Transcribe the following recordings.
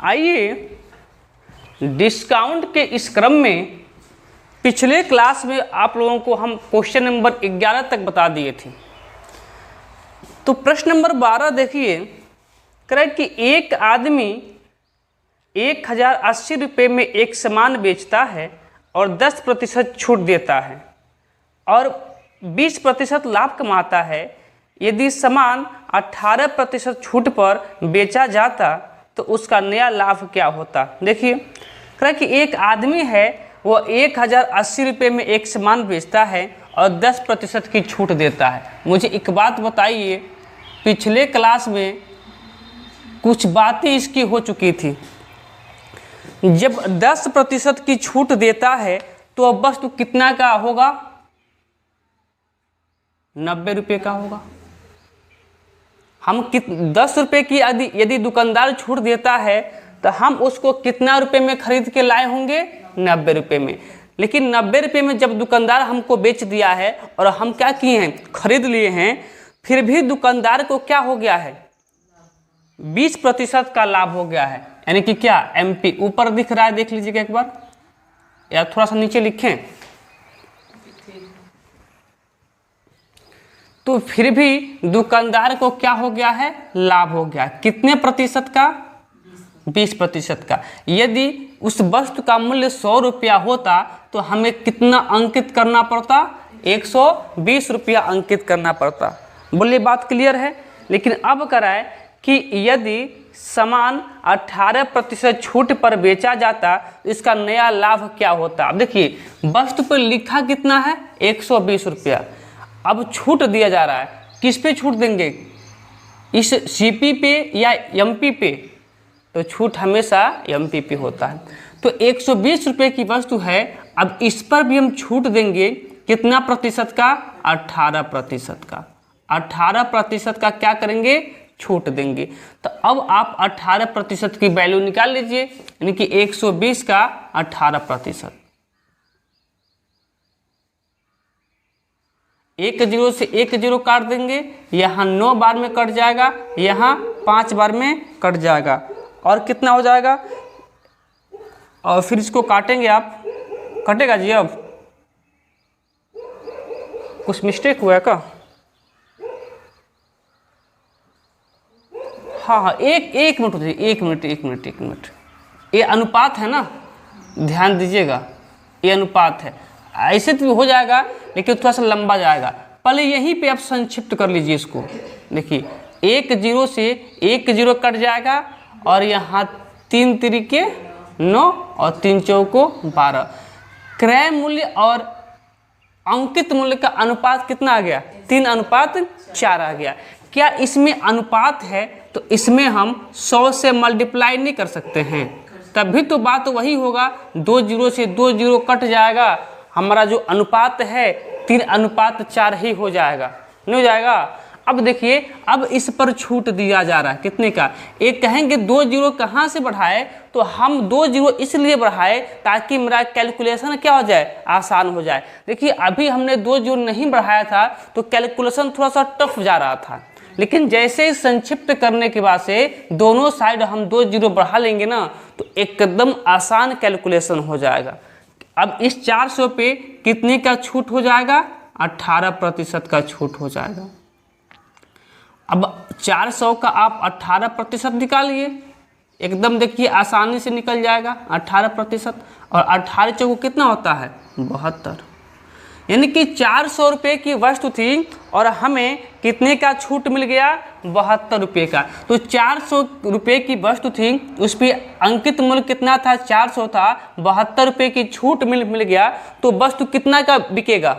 आइए डिस्काउंट के इस क्रम में पिछले क्लास में आप लोगों को हम क्वेश्चन नंबर 11 तक बता दिए थे। तो प्रश्न नंबर 12 देखिए, करेक्ट कि एक आदमी 1080 रुपये में एक सामान बेचता है और 10% छूट देता है और 20% लाभ कमाता है। यदि सामान 18% छूट पर बेचा जाता तो उसका नया लाभ क्या होता। देखिए करेक्ट कि एक आदमी है, वो 1080 रुपये में एक सामान बेचता है और 10% की छूट देता है। मुझे एक बात बताइए, पिछले क्लास में कुछ बातें इसकी हो चुकी थी। जब 10% की छूट देता है तो अब वस्तु कितना का होगा, 90 रुपये का होगा। हम 10 रुपये की यदि दुकानदार छूट देता है तो हम उसको कितना रुपये में खरीद के लाए होंगे, 90 रुपये में। लेकिन 90 रुपये में जब दुकानदार हमको बेच दिया है और हम क्या किए हैं, खरीद लिए हैं, फिर भी दुकानदार को क्या हो गया है, 20% का लाभ हो गया है। यानी कि क्या, MP ऊपर दिख रहा है, देख लीजिएगा एक बार, या थोड़ा सा नीचे लिखें। तो फिर भी दुकानदार को क्या हो गया है, लाभ हो गया। कितने प्रतिशत का, 20% का। यदि उस वस्तु का मूल्य 100 रुपया होता तो हमें कितना अंकित करना पड़ता, 120 रुपया अंकित करना पड़ता। बोलिए बात क्लियर है। लेकिन अब कराए कि यदि सामान 18% छूट पर बेचा जाता तो इसका नया लाभ क्या होता। अब देखिए वस्तु पर लिखा कितना है, 120 रुपया। अब छूट दिया जा रहा है, किस पे छूट देंगे, इस CP पे या MP पे। तो छूट हमेशा MP पे होता है। तो 120 रुपये की वस्तु है, अब इस पर भी हम छूट देंगे कितना प्रतिशत का, 18% का। 18% का क्या करेंगे, छूट देंगे। तो अब आप 18% की वैल्यू निकाल लीजिए, यानी कि 120 का 18%। 1 0 से 1 0 काट देंगे, यहाँ 9 बार में कट जाएगा, यहाँ 5 बार में कट जाएगा, और कितना हो जाएगा। और फिर इसको काटेंगे आप, कटेगा जी। अब कुछ मिस्टेक हुआ है क्या, हाँ, एक मिनट हो, एक मिनट। ये अनुपात है ना, ध्यान दीजिएगा, ये अनुपात है। ऐसे तो हो जाएगा लेकिन थोड़ा सा लंबा जाएगा। पहले यहीं पे आप संक्षिप्त कर लीजिए इसको। देखिए 1 0 से 1 0 कट जाएगा, और यहाँ 3 तिरिके 9 और 3 चौको 12। क्रय मूल्य और अंकित मूल्य का अनुपात कितना आ गया, 3:4 आ गया। क्या इसमें अनुपात है तो इसमें हम 100 से मल्टीप्लाई नहीं कर सकते हैं, तभी तो बात वही होगा। 2 0 से 2 0 कट जाएगा, हमारा जो अनुपात है 3:4 ही हो जाएगा, नहीं हो जाएगा। अब देखिए, अब इस पर छूट दिया जा रहा है कितने का। एक कहेंगे 2 0 कहाँ से बढ़ाए, तो हम 2 0 इसलिए बढ़ाए ताकि मेरा कैलकुलेशन क्या हो जाए, आसान हो जाए। देखिए अभी हमने 2 0 नहीं बढ़ाया था तो कैलकुलेशन थोड़ा सा टफ जा रहा था, लेकिन जैसे ही संक्षिप्त करने के बाद से दोनों साइड हम 2 0 बढ़ा लेंगे ना, तो एकदम आसान कैलकुलेशन हो जाएगा। अब इस 400 पे कितने का छूट हो जाएगा, 18% का छूट हो जाएगा। अब 400 का आप 18% निकालिए, एकदम देखिए आसानी से निकल जाएगा 18%। और 18 चौको कितना होता है, 72। यानी कि 400 रुपये की वस्तु थी और हमें कितने का छूट मिल गया, 72 रुपये का। तो 400 रुपये की वस्तु थी, उस पर अंकित मूल्य कितना था, 400 था, 72 रुपये की छूट मिल गया, तो वस्तु कितना का बिकेगा,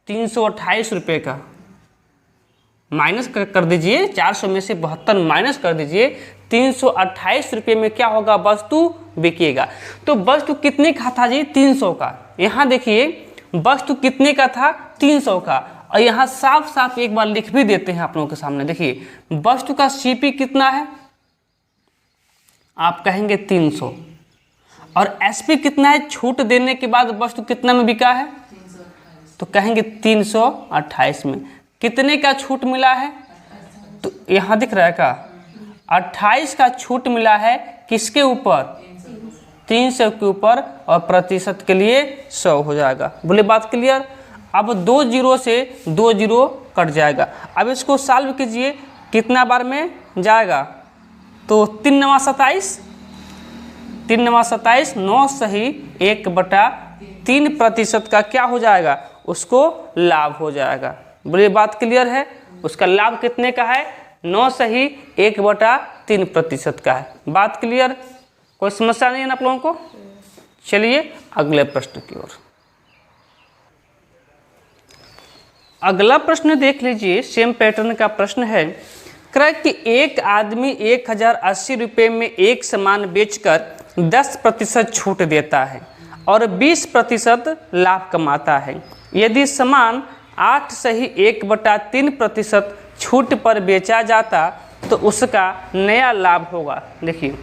328 रुपये का। माइनस कर दीजिए, 400 में से 72 माइनस कर दीजिए, 328 रुपये में क्या होगा, वस्तु बिकेगा। तो वस्तु कितने का था जी, 300 का। यहाँ देखिए वस्तु कितने का था, 300 का। और यहाँ साफ साफ एक बार लिख भी देते हैं आप लोगों के सामने। देखिए वस्तु का CP कितना है, आप कहेंगे 300, और SP कितना है, छूट देने के बाद वस्तु कितना में बिका है, तो कहेंगे 328 में। कितने का छूट मिला है, तो यहाँ दिख रहा है क्या, 28 का छूट मिला है किसके ऊपर? 300 के ऊपर, और प्रतिशत के लिए 100 हो जाएगा। बोले बात क्लियर? अब 2 जीरो से 2 जीरो कट जाएगा। अब इसको सॉल्व कीजिए, कितना बार में जाएगा? तो 3 9 27, 3 9 27, 9 सही 1/3% का क्या हो जाएगा? उसको लाभ हो जाएगा। बोलिए बात क्लियर है? उसका लाभ कितने का है? 9 सही 1/3% का है। बात क्लियर? कोई समस्या नहीं है ना आप लोगों को? चलिए अगले प्रश्न की ओर। अगला प्रश्न देख लीजिए, सेम पैटर्न का प्रश्न है। कह कि एक आदमी 1080 रुपये में एक सामान बेचकर 10% छूट देता है और 20% लाभ कमाता है। यदि सामान 8 सही 1/3% छूट पर बेचा जाता तो उसका नया लाभ होगा। देखिए,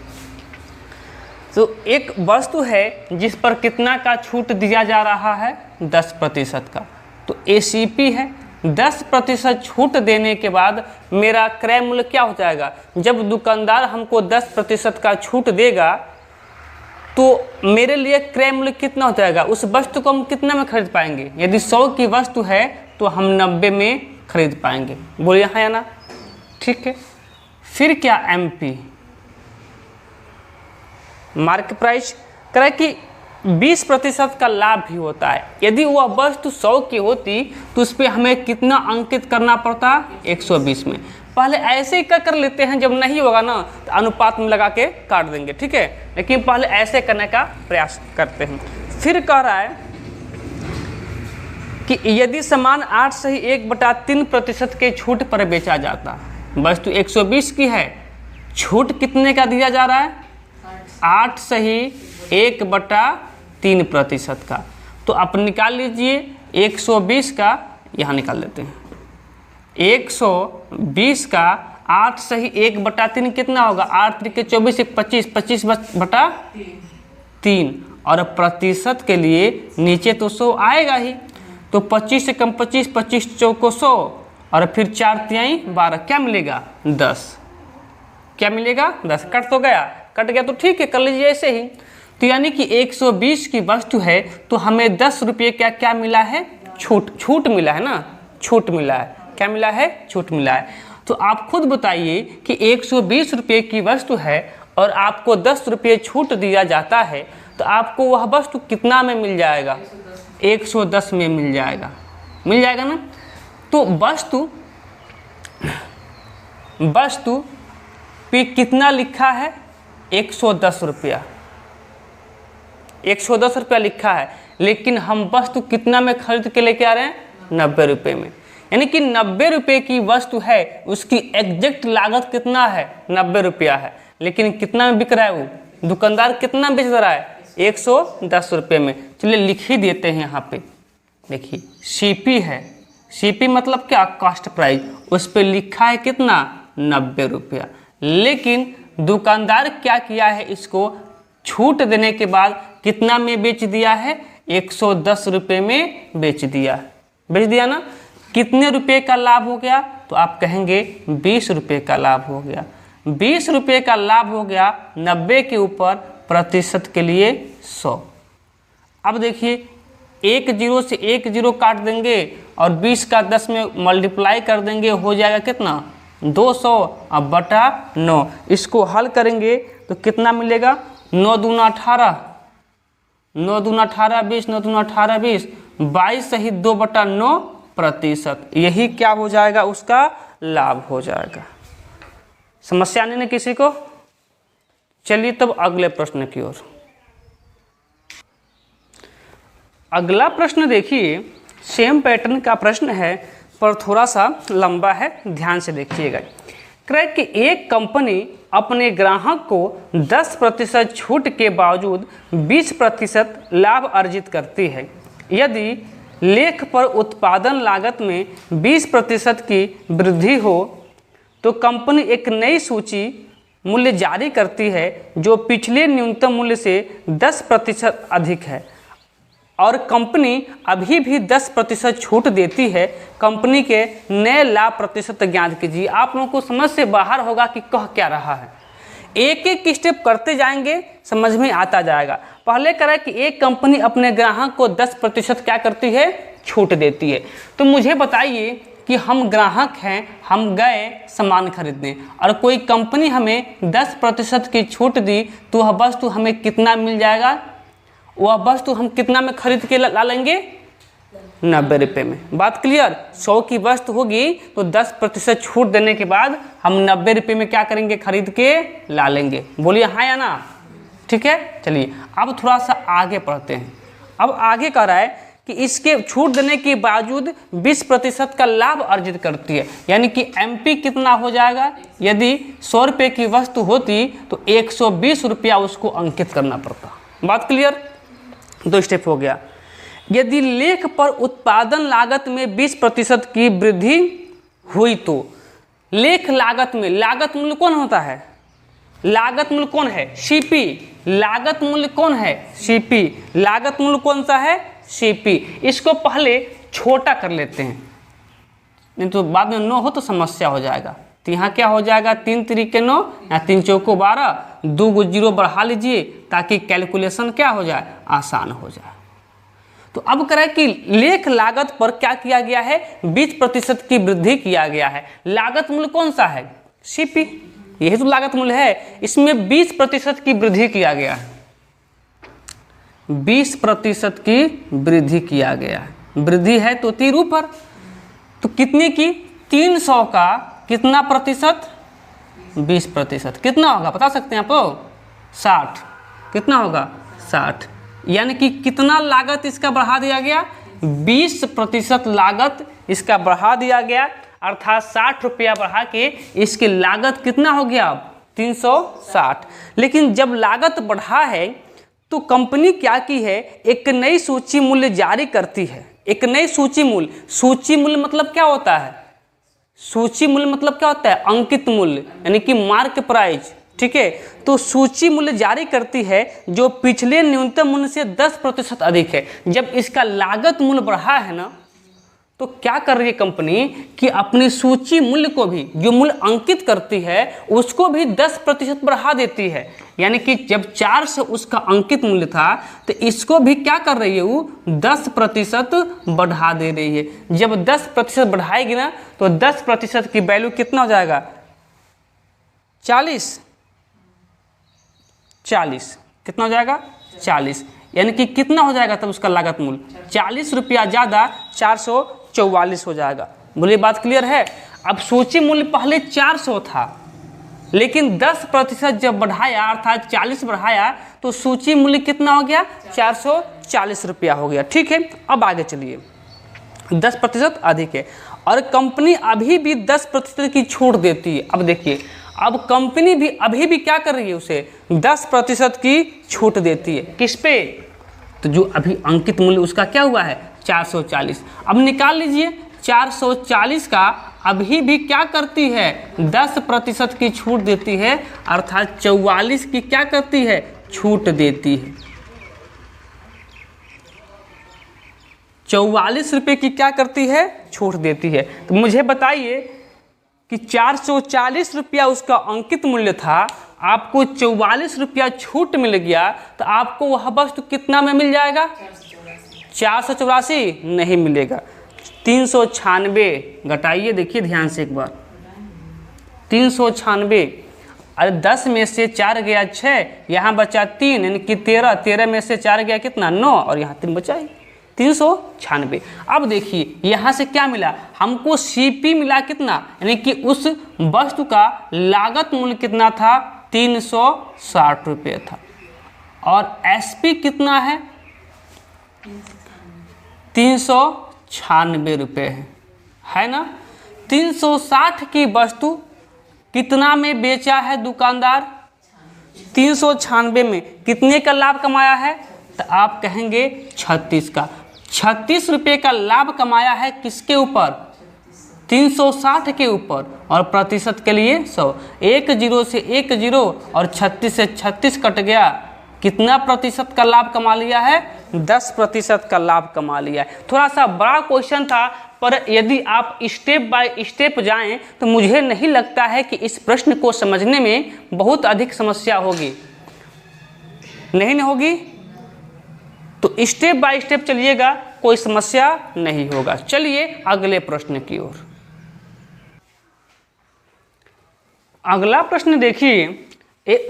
तो एक वस्तु है जिस पर कितना का छूट दिया जा रहा है? 10% का। तो ACP है, 10% छूट देने के बाद मेरा क्रय मूल्य क्या हो जाएगा? जब दुकानदार हमको 10% का छूट देगा तो मेरे लिए क्रय मूल्य कितना हो जाएगा? उस वस्तु को हम कितना में खरीद पाएंगे? यदि 100 की वस्तु है तो हम 90 में खरीद पाएंगे। बोलिए हाँ या ना? ठीक है। फिर क्या? MP मार्क प्राइस करे कि 20% का लाभ भी होता है। यदि वह वस्तु 100 की होती तो उस पर हमें कितना अंकित करना पड़ता? 120 में। पहले ऐसे ही कर लेते हैं, जब नहीं होगा ना तो अनुपात में लगा के काट देंगे, ठीक है। लेकिन पहले ऐसे करने का प्रयास करते हैं। फिर कह रहा है कि यदि सामान 8 सही 1/3% के छूट पर बेचा जाता, वस्तु 120 की है, छूट कितने का दिया जा रहा है? 8 सही 1/3% का। तो आप निकाल लीजिए 120 का, यहाँ निकाल लेते हैं। 120 का 8 सही 1/3 कितना होगा? 8 3 के 24, 1 25, 25/3। और प्रतिशत के लिए नीचे तो 100 आएगा ही, तो 25 से कम 25, 25 चौको 100, और फिर 4 तिहाई 12, क्या मिलेगा? 10। क्या मिलेगा? 10। कट तो गया, कट गया तो ठीक है, कर लीजिए ऐसे ही। तो यानी कि 120 की वस्तु है तो हमें 10 रुपये क्या क्या मिला है? छूट मिला है ना, छूट मिला है। क्या मिला है? छूट मिला है। तो आप खुद बताइए कि 120 रुपये की वस्तु है और आपको 10 रुपये छूट दिया जाता है तो आपको वह वस्तु कितना में मिल जाएगा? 110 में मिल जाएगा। मिल जाएगा ना? तो वस्तु पे कितना लिखा है? 110 रुपया। 110 रुपया लिखा है, लेकिन हम वस्तु कितना में खरीद के लेके आ रहे हैं? 90 रुपये में। यानी कि 90 रुपये की वस्तु है, उसकी एग्जैक्ट लागत कितना है? 90 रुपया है, लेकिन कितना में बिक रहा है वो? दुकानदार कितना बेच रहा है? 110 रुपये में। चलिए लिख ही देते हैं यहाँ पे। देखिए CP है, CP मतलब क्या? Cost price. उस पर लिखा है कितना? 90 रुपया। लेकिन दुकानदार क्या किया है? इसको छूट देने के बाद कितना में बेच दिया है? 110 रुपये में बेच दिया। बेच दिया ना? कितने रुपए का लाभ हो गया? तो आप कहेंगे 20 रुपये का लाभ हो गया। 20 रुपये का लाभ हो गया 90 के ऊपर, प्रतिशत के लिए 100। अब देखिए 1 जीरो से 1 जीरो काट देंगे और 20 का 10 में मल्टीप्लाई कर देंगे, हो जाएगा कितना? 200 अब बटा 9। इसको हल करेंगे तो कितना मिलेगा? 9 दूना 18, 9 दूना 18 20, 9 दूना 18 20, 22 सही 2/9%। यही क्या हो जाएगा? उसका लाभ हो जाएगा। समस्या नहीं ना किसी को? चलिए तब अगले प्रश्न की ओर। अगला प्रश्न देखिए, सेम पैटर्न का प्रश्न है पर थोड़ा सा लंबा है, ध्यान से देखिएगा। कह कि एक कंपनी अपने ग्राहक को 10% छूट के बावजूद 20% लाभ अर्जित करती है। यदि लेख पर उत्पादन लागत में 20% की वृद्धि हो तो कंपनी एक नई सूची मूल्य जारी करती है जो पिछले न्यूनतम मूल्य से 10% अधिक है। और कंपनी अभी भी 10% छूट देती है, कंपनी के नए लाभ प्रतिशत ज्ञात कीजिए। आप लोगों को समझ से बाहर होगा कि कह क्या रहा है। एक एक स्टेप करते जाएंगे, समझ में आता जाएगा। पहले करें कि एक कंपनी अपने ग्राहक को 10% क्या करती है, छूट देती है। तो मुझे बताइए कि हम ग्राहक हैं, हम गए सामान खरीदने और कोई कंपनी हमें 10% की छूट दी, तो वह वस्तु हमें कितना मिल जाएगा? वह वस्तु हम कितना में खरीद के ला लेंगे? 90 रुपये में। बात क्लियर? 100 की वस्तु होगी तो 10% छूट देने के बाद हम 90 रुपये में क्या करेंगे? खरीद के ला लेंगे। बोलिए हाँ या ना? ठीक है, चलिए अब थोड़ा सा आगे पढ़ते हैं। अब आगे कह रहा है कि इसके छूट देने के बावजूद 20% का लाभ अर्जित करती है, यानी कि MP कितना हो जाएगा? यदि 100 रुपये की वस्तु होती तो 120 रुपया उसको अंकित करना पड़ता। बात क्लियर? 2 स्टेप हो गया। यदि लेख पर उत्पादन लागत में 20% की वृद्धि हुई तो लेख लागत में, लागत मूल्य कौन होता है? लागत मूल्य कौन है? CP। लागत मूल्य कौन है? CP। लागत मूल्य कौन सा है? CP। इसको पहले छोटा कर लेते हैं, नहीं तो बाद में 9 हो तो समस्या हो जाएगा। तो यहाँ क्या हो जाएगा? 3 तरीके 9 या 3 चौको 12, 2 को 0 बढ़ा लीजिए ताकि कैलकुलेशन क्या हो जाए? आसान हो जाए। तो अब करें कि लेख लागत पर क्या किया गया है? 20% की वृद्धि किया गया है। लागत मूल्य कौन सा है? CP। यही तो लागत मूल्य है। इसमें 20% की वृद्धि किया गया है। 20% की वृद्धि किया गया है। वृद्धि है तो तीर ऊपर। तो कितने की? 300 का कितना प्रतिशत? 20%। कितना होगा बता सकते हैं आप? 60। कितना होगा? 60। यानी कि कितना लागत इसका बढ़ा दिया गया? 20% लागत इसका बढ़ा दिया गया, अर्थात 60 रुपया बढ़ा के इसकी लागत कितना हो गया? अब 360। लेकिन जब लागत बढ़ा है तो कंपनी क्या की है? एक नई सूची मूल्य जारी करती है। एक नई सूची मूल्य। सूची मूल्य मतलब क्या होता है? सूची मूल्य मतलब क्या होता है? अंकित मूल्य, यानी कि मार्क प्राइस। ठीक है, तो सूची मूल्य जारी करती है जो पिछले न्यूनतम मूल्य से 10% अधिक है। जब इसका लागत मूल्य बढ़ा है ना, तो क्या कर रही है कंपनी कि अपनी सूची मूल्य को भी, जो मूल्य अंकित करती है उसको भी 10% बढ़ा देती है। यानी कि जब 4 से उसका अंकित मूल्य था तो इसको भी क्या कर रही है? वो 10% बढ़ा दे रही है। जब 10% बढ़ाएगी ना तो 10% की वैल्यू कितना हो जाएगा? 40। कितना हो जाएगा? 40। यानी कि कितना हो जाएगा तब उसका लागत मूल्य? 40 रुपया ज़्यादा 444 हो जाएगा। बोलिए बात क्लियर है? अब सूची मूल्य पहले 400 था, लेकिन 10% जब बढ़ाया अर्थात 40 बढ़ाया तो सूची मूल्य कितना हो गया? 440 रुपया हो गया। ठीक है, अब आगे चलिए। 10% अधिक है और कंपनी अभी भी 10% की छूट देती है। अब देखिए, अब कंपनी भी अभी भी क्या कर रही है? उसे 10% की छूट देती है। किस पे? तो जो अभी अंकित मूल्य उसका क्या हुआ है? 440। अब निकाल लीजिए 440 का अभी भी क्या करती है? 10% की छूट देती है, अर्थात 44 की क्या करती है? छूट देती है। 44 रुपये की क्या करती है? छूट देती है। तो मुझे बताइए कि 440 रुपया उसका अंकित मूल्य था, आपको 44 रुपया छूट मिल गया, तो आपको वह वस्तु कितना में मिल जाएगा? 484 नहीं मिलेगा, 396 घटाइए। देखिए ध्यान से एक बार, 396। अरे 10 में से 4 गया 6, यहाँ बचा 3, यानी कि 13। 13 में से 4 गया कितना? 9, और यहाँ 3 बचा ही 396। अब देखिए यहाँ से क्या मिला हमको? CP मिला कितना? यानी कि उस वस्तु का लागत मूल्य कितना था? 360 रुपये था। और SP कितना है? 396 रुपये है ना। 360 की वस्तु कितना में बेचा है दुकानदार? 396 में। कितने का लाभ कमाया है? तो आप कहेंगे 36 का। 36 रुपये का लाभ कमाया है किसके ऊपर? 360 के ऊपर। और प्रतिशत के लिए 100। 1 0 से 1 0 और 36 से 36 कट गया, कितना प्रतिशत का लाभ कमा लिया है? 10% का लाभ कमा लिया है। थोड़ा सा बड़ा क्वेश्चन था, पर यदि आप स्टेप बाय स्टेप जाएं तो मुझे नहीं लगता है कि इस प्रश्न को समझने में बहुत अधिक समस्या होगी। नहीं होगी? तो स्टेप बाय स्टेप चलिएगा, कोई समस्या नहीं होगा। चलिए अगले प्रश्न की ओर। अगला प्रश्न देखिए,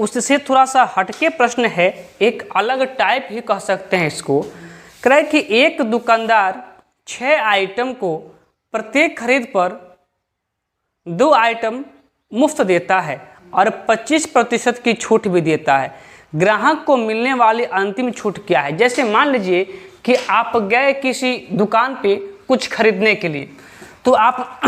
उससे थोड़ा सा हटके प्रश्न है, एक अलग टाइप ही कह सकते हैं इसको। कह रहा है कि एक दुकानदार 6 आइटम को प्रत्येक खरीद पर 2 आइटम मुफ्त देता है और 25% की छूट भी देता है। ग्राहक को मिलने वाली अंतिम छूट क्या है? जैसे मान लीजिए कि आप गए किसी दुकान पे कुछ खरीदने के लिए, तो आप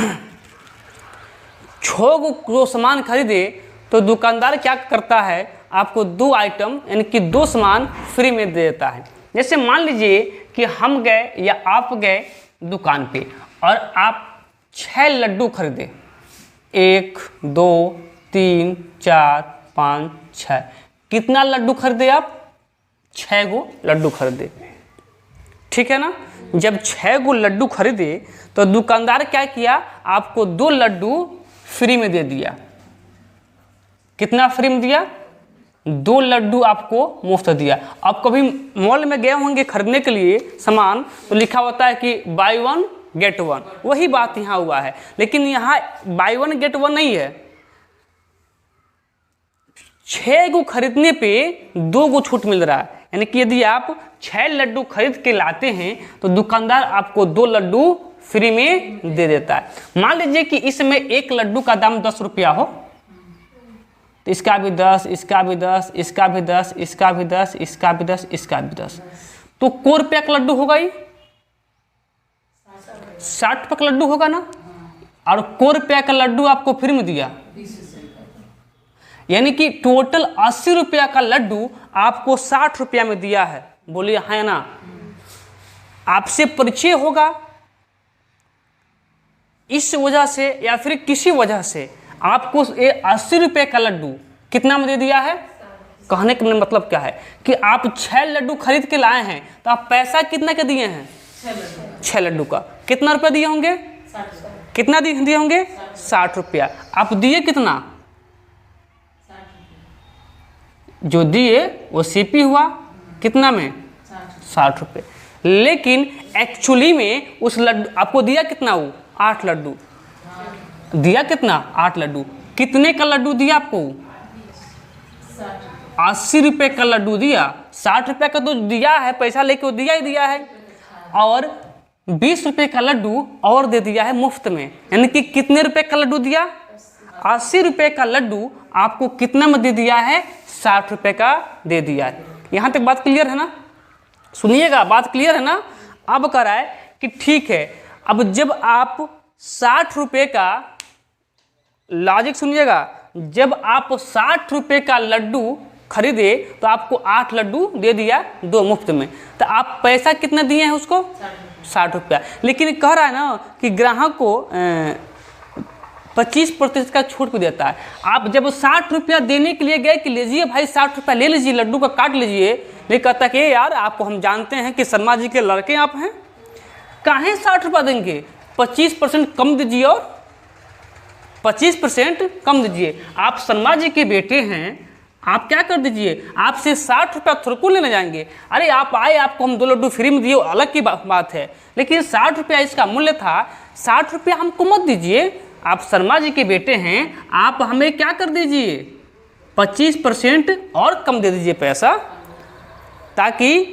6 जो सामान खरीदे तो दुकानदार क्या करता है, आपको 2 आइटम यानी कि 2 सामान फ्री में दे देता है। जैसे मान लीजिए कि हम गए या आप गए दुकान पे और आप 6 लड्डू खरीदे, 1 2 3 4 5 6। कितना लड्डू खरीदे आप? 6 गो लड्डू खरीदे, ठीक है ना। जब 6 गो लड्डू खरीदे तो दुकानदार क्या किया, आपको 2 लड्डू फ्री में दे दिया। कितना फ्री में दिया? 2 लड्डू आपको मुफ्त दिया। अब कभी मॉल में गए होंगे खरीदने के लिए सामान, तो लिखा होता है कि बाय 1 गेट 1, वही बात यहाँ हुआ है। लेकिन यहाँ बाय 1 गेट 1 नहीं है, 6 गो खरीदने पे 2 गो छूट मिल रहा है। यानी कि यदि आप 6 लड्डू खरीद के लाते हैं तो दुकानदार आपको 2 लड्डू फ्री में दे देता है। मान लीजिए कि इसमें एक लड्डू का दाम 10 रुपया हो, तो इसका भी 10, इसका भी 10, इसका भी 10, इसका भी 10, इसका भी 10, इसका भी 10, तो को रुपया का लड्डू होगा ये 60 रुपये का लड्डू होगा ना। और को रुपया का लड्डू आपको फ्री में दिया, यानी कि टोटल 80 रुपया का लड्डू आपको 60 रुपया में दिया है। बोलिए है ना। आपसे परिचय होगा इस वजह से या फिर किसी वजह से आपको ये 80 रुपये का लड्डू कितना में दे दिया है। कहने का मतलब क्या है कि आप 6 लड्डू खरीद के लाए हैं, तो आप पैसा कितना के दिए हैं? 6 लड्डू का कितना रुपया दिए होंगे? कितना दिए होंगे? 60 रुपया। आप दिए कितना? जो दिए वो सीपी हुआ कितना में? 60 रुपये। लेकिन एक्चुअली में उस लड्डू आपको दिया कितना? वो 8 लड्डू दिया। कितना? 8 लड्डू। कितने का लड्डू दिया आपको? 80 रुपये का लड्डू दिया। 60 रुपये का तो दिया है, पैसा लेके वो दिया ही दिया है, और 20 रुपये का लड्डू और दे दिया है मुफ्त में। यानी कि कितने रुपए का लड्डू दिया? 80 रुपये का लड्डू आपको कितना में दे दिया है? 60 रुपये का दे दिया है। यहाँ तक बात क्लियर है ना? सुनिएगा, बात क्लियर है ना? अब कह रहा है कि ठीक है, अब जब आप 60 रुपये का, लॉजिक सुनिएगा, जब आप 60 रुपये का लड्डू खरीदे तो आपको 8 लड्डू दे दिया 2 मुफ्त में, तो आप पैसा कितना दिए हैं उसको? 60 रुपया। लेकिन कह रहा है ना कि ग्राहक को 25% का छूट भी देता है। आप जब 60 रुपया देने के लिए गए कि लीजिए भाई 60 रुपया ले लीजिए, लड्डू का काट लीजिए, नहीं कहता कि यार आपको हम जानते हैं कि शर्मा जी के लड़के आप हैं, काहे 60 रुपया देंगे, 25% कम दीजिए और 25% कम दीजिए। आप शर्मा जी के बेटे हैं, आप क्या कर दीजिए, आपसे 60 रुपया थोड़ा को लेने जाएंगे। अरे आप आए, आपको हम 2 लड्डू फ्री में दिए, अलग की बात है, लेकिन 60 रुपया इसका मूल्य था, 60 रुपया हमको मत दीजिए। आप शर्मा जी के बेटे हैं, आप हमें क्या कर दीजिए, 25% और कम दे दीजिए पैसा, ताकि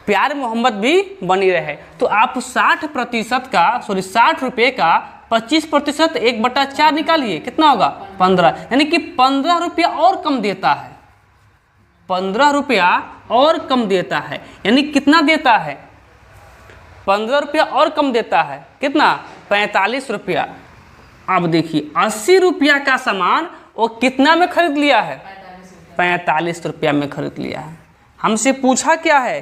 प्यार मोहब्बत भी बनी रहे। तो आप 60% का, 60 रुपये का 25% 1/4 निकालिए, कितना होगा? 15। यानी कि 15 रुपया और कम देता है, 15 रुपया और कम देता है। यानी कितना देता है? 15 रुपया और कम देता है, कितना? 45 रुपया। अब देखिए 80 रुपया का सामान वो कितना में खरीद लिया है? 45 रुपया में खरीद लिया है। हमसे पूछा क्या है,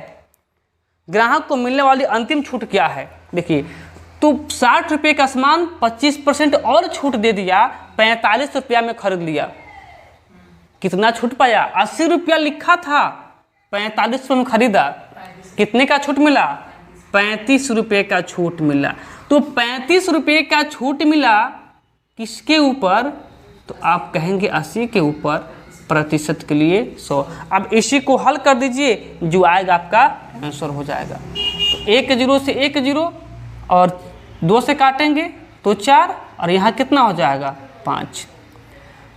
ग्राहक को मिलने वाली अंतिम छूट क्या है। देखिए, तो 60 रुपये का सामान 25% और छूट दे दिया, 45 रुपया में खरीद लिया, कितना छूट पाया? 80 रुपया लिखा था, 45 रुपये में खरीदा, कितने का छूट मिला? 35 रुपये का छूट मिला। तो 35 रुपये का छूट मिला किसके ऊपर? तो आप कहेंगे 80 के ऊपर, प्रतिशत के लिए 100। अब इसी को हल कर दीजिए, जो आएगा आपका आंसर हो जाएगा। तो 1 0 से 1 0 और 2 से काटेंगे तो 4, और यहाँ कितना हो जाएगा? 5।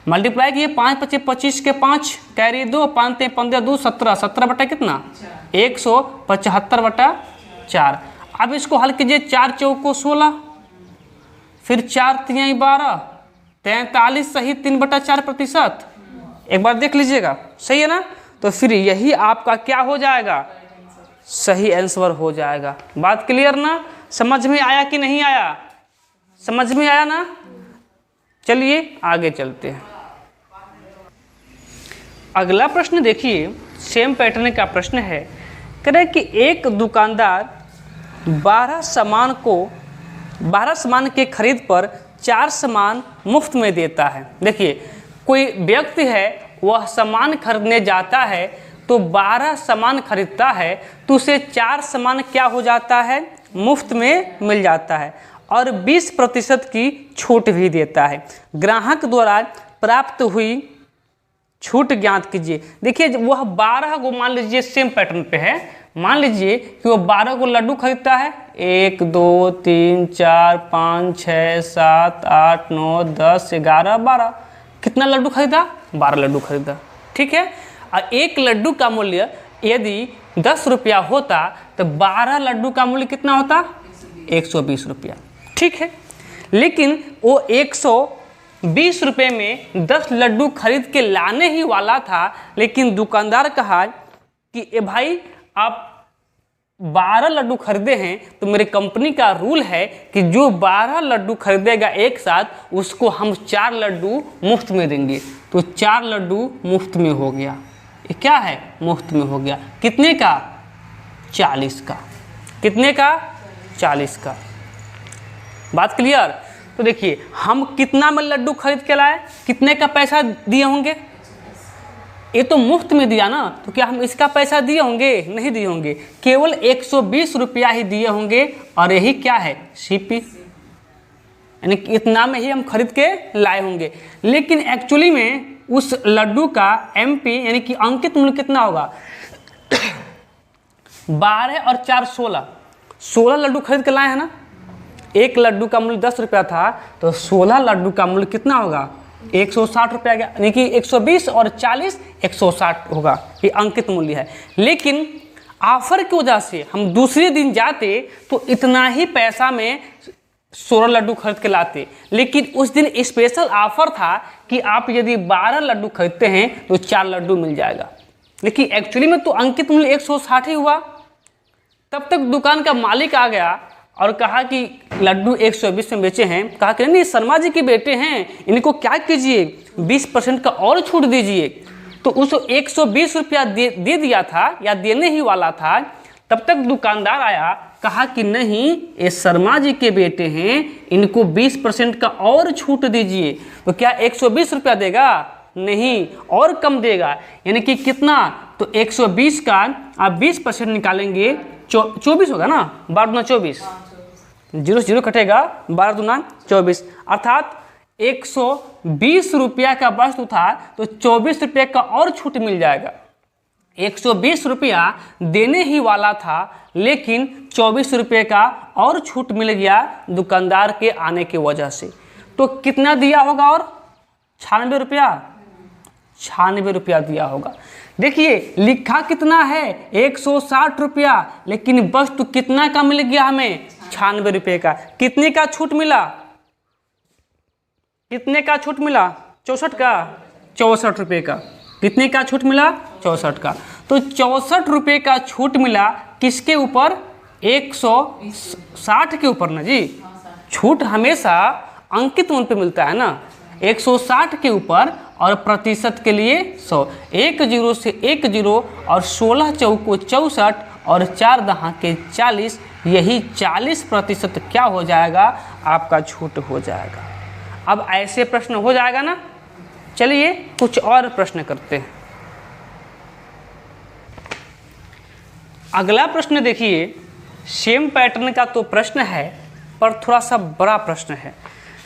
मल्टीप्लाई किए, 5 × 25 25 के 5 कैरी 2, 5 × 15 2 17, 17 बटा कितना? 175/4। अब इसको हल कीजिए, 4 चौको 16, फिर 4 3 12, 43 सही 3/4 प्रतिशत। एक बार देख लीजिएगा, सही है ना? तो फिर यही आपका क्या हो जाएगा? सही आंसर हो जाएगा। बात क्लियर ना? समझ में आया कि नहीं आया? समझ में आया ना? चलिए आगे चलते हैं। अगला प्रश्न देखिए, सेम पैटर्न का प्रश्न है। कह रहे कि एक दुकानदार 12 सामान के खरीद पर 4 सामान मुफ्त में देता है। देखिए, कोई व्यक्ति है, वह सामान खरीदने जाता है तो 12 सामान खरीदता है, तो उसे 4 सामान क्या हो जाता है? मुफ्त में मिल जाता है, और 20% की छूट भी देता है। ग्राहक द्वारा प्राप्त हुई छूट ज्ञात कीजिए। देखिए, वह 12 को, मान लीजिए सेम पैटर्न पे है, मान लीजिए कि वो 12 को लड्डू खरीदता है। 1 2 3 4 5 6 7 8 9 10 11 12। कितना लड्डू खरीदा? 12 लड्डू खरीदा। ठीक है। और एक लड्डू का मूल्य यदि 10 रुपया होता तो 12 लड्डू का मूल्य कितना होता? 120 रुपया। ठीक है। लेकिन वो 120 रुपये में 10 लड्डू खरीद के लाने ही वाला था, लेकिन दुकानदार कहा कि ए भाई, आप 12 लड्डू खरीदे हैं तो मेरे कंपनी का रूल है कि जो 12 लड्डू खरीदेगा एक साथ, उसको हम 4 लड्डू मुफ्त में देंगे। तो 4 लड्डू मुफ्त में हो गया। ये क्या है? मुफ्त में हो गया। कितने का? 40 का। कितने का? 40 का। बात क्लियर? तो देखिए, हम कितना में लड्डू खरीद के लाए, कितने का पैसा दिए होंगे? ये तो मुफ्त में दिया ना, तो क्या हम इसका पैसा दिए होंगे? नहीं दिए होंगे, केवल 120 रुपया ही दिए होंगे। और यही क्या है? सीपी, यानी इतना में ही हम खरीद के लाए होंगे। लेकिन एक्चुअली में उस लड्डू का एमपी यानी कि अंकित मूल्य कितना होगा? 12 और 4 16 लड्डू खरीद के लाए हैं ना। एक लड्डू का मूल्य 10 रुपया था, तो 16 लड्डू का मूल्य कितना होगा? 160 रुपया, यानी कि 120 और 40 160 होगा। ये अंकित मूल्य है। लेकिन ऑफर की वजह से हम दूसरे दिन जाते तो इतना ही पैसा में 16 लड्डू खरीद के लाते। लेकिन उस दिन स्पेशल ऑफर था कि आप यदि 12 लड्डू खरीदते हैं तो 4 लड्डू मिल जाएगा। लेकिन एक्चुअली में तो अंकित मूल्य 160 ही हुआ। तब तक दुकान का मालिक आ गया और कहा कि लड्डू 120 में बेचे हैं। कहा कि नहीं, शर्मा जी के बेटे हैं, इनको क्या कीजिए, 20% का और छूट दीजिए। तो उस 120 रुपया दे दिया था, या देने ही वाला था। तब तक दुकानदार आया, कहा कि नहीं, ये शर्मा जी के बेटे हैं, इनको 20% का और छूट दीजिए। तो क्या 120 रुपया देगा? नहीं, और कम देगा। यानी कि कितना? तो 120 का आप 20% निकालेंगे, 24 होगा ना। 12 दूना 24, 0 से 0 कटेगा, 12 दूना 24। अर्थात 120 रुपया का वस्तु था तो 24 रुपये का और छूट मिल जाएगा। 120 रुपया देने ही वाला था, लेकिन 24 रुपये का और छूट मिल गया दुकानदार के आने की वजह से। तो कितना दिया होगा? और 96 रुपया, 96 रुपया दिया होगा। देखिए, लिखा कितना है? 160 रुपया, लेकिन वस्तु कितना का मिल गया हमें? 96 रुपये का। कितने का छूट मिला? कितने का छूट मिला? 64 का, 64 रुपये का। कितने का छूट मिला? 64 का। तो 64 रुपये का छूट मिला किसके ऊपर? 160 के ऊपर ना जी। छूट हमेशा अंकित मूल्य पे मिलता है ना, 160 के ऊपर, और प्रतिशत के लिए 100। 1 0 से 1 0 और 16 चौको 64 और 4 दहा के 40। यही 40% क्या हो जाएगा? आपका छूट हो जाएगा। अब ऐसे प्रश्न हो जाएगा ना। चलिए कुछ और प्रश्न करते हैं। अगला प्रश्न देखिए, सेम पैटर्न का तो प्रश्न है पर थोड़ा सा बड़ा प्रश्न है।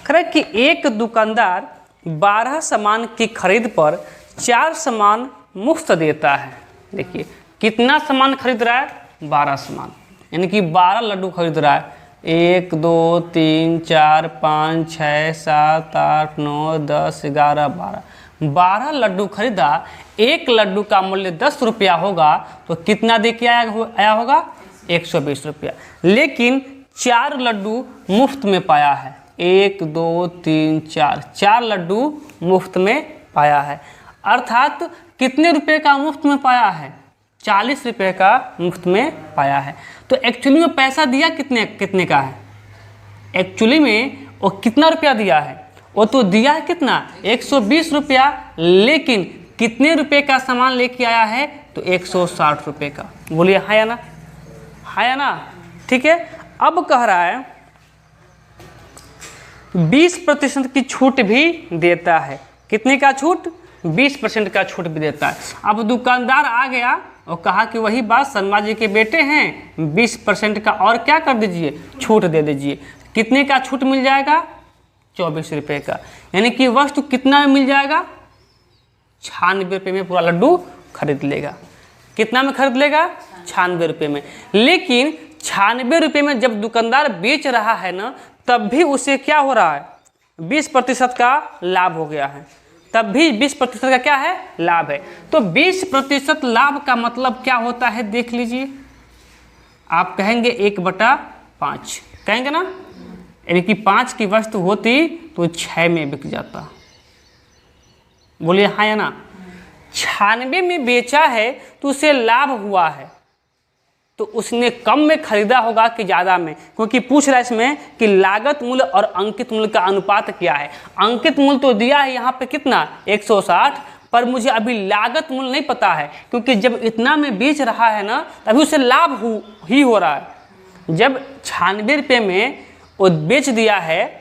कह रहा है कि एक दुकानदार 12 सामान की खरीद पर 4 सामान मुफ्त देता है। देखिए कितना सामान खरीद रहा है, 12 सामान, यानी कि 12 लड्डू खरीद रहा है। 1 2 3 4 5 6 7 8 9 10 11 12 लड्डू खरीदा। एक लड्डू का मूल्य 10 रुपया होगा तो कितना दे के आया होगा, 120 रुपया। लेकिन 4 लड्डू मुफ्त में पाया है, 1 2 3 4 लड्डू मुफ्त में पाया है। अर्थात कितने रुपए का मुफ्त में पाया है, 40 रुपये का मुफ्त में पाया है। तो एक्चुअली में पैसा दिया कितने का है, एक्चुअली में वो कितना रुपया दिया है, वो तो दिया है कितना, 120 रुपया। लेकिन कितने रुपए का सामान लेके आया है, तो 160 रुपये का। बोलिए हाँ या ना, हाँ या ना। ठीक है, अब कह रहा है 20% की छूट भी देता है। कितने का छूट, 20% का छूट भी देता है। अब दुकानदार आ गया और कहा कि वही बात, शर्मा जी के बेटे हैं, 20% का और क्या कर दीजिए, छूट दे दीजिए। कितने का छूट मिल जाएगा, 24 रुपये का। यानी कि वस्तु कितना में मिल जाएगा, 96 रुपये में पूरा लड्डू खरीद लेगा। कितना में खरीद लेगा, 96 रुपये में। लेकिन 96 रुपये में जब दुकानदार बेच रहा है ना, तब भी उसे क्या हो रहा है, 20% का लाभ हो गया है। तब भी 20% का क्या है, लाभ है। तो 20% लाभ का मतलब क्या होता है, देख लीजिए। आप कहेंगे 1/5 कहेंगे ना, यानी कि 5 की वस्तु होती तो 6 में बिक जाता। बोलिए हाँ या ना। 96 में बेचा है तो उसे लाभ हुआ है, तो उसने कम में खरीदा होगा कि ज़्यादा में, क्योंकि पूछ रहा है इसमें कि लागत मूल्य और अंकित मूल्य का अनुपात क्या है। अंकित मूल्य तो दिया है यहाँ पे कितना, 160, पर मुझे अभी लागत मूल्य नहीं पता है, क्योंकि जब इतना में बेच रहा है ना, तभी उसे लाभ ही हो रहा है। जब 96 रुपये में वो बेच दिया है,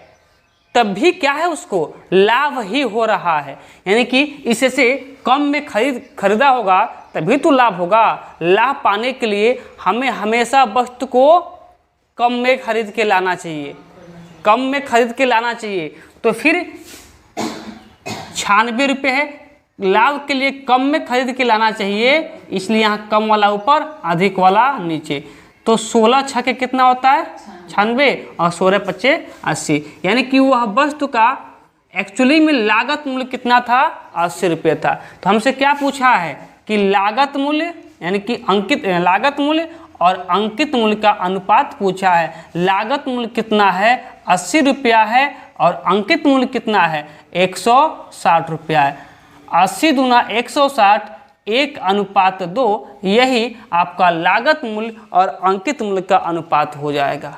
तब भी क्या है, उसको लाभ ही हो रहा है। यानी कि इससे कम में खरीदा होगा तभी तो लाभ होगा। लाभ पाने के लिए हमें हमेशा वस्तु को कम में खरीद के लाना चाहिए, कम में खरीद के लाना चाहिए। तो फिर 96 रुपये है, लाभ के लिए कम में खरीद के लाना चाहिए, इसलिए यहाँ कम वाला ऊपर, अधिक वाला नीचे। तो 16 छक्के कितना होता है, 96, और 16 पच्चे 80। यानी कि वह वस्तु का एक्चुअली में लागत मूल्य कितना था, 80 रुपये था। तो हमसे क्या पूछा है कि लागत मूल्य, यानी कि अंकित लागत मूल्य और अंकित मूल्य का अनुपात पूछा है। लागत मूल्य कितना है, 80 रुपया है, और अंकित मूल्य कितना है, 160 रुपया है। 80 दूना 160, 1:2, यही आपका लागत मूल्य और अंकित मूल्य का अनुपात हो जाएगा।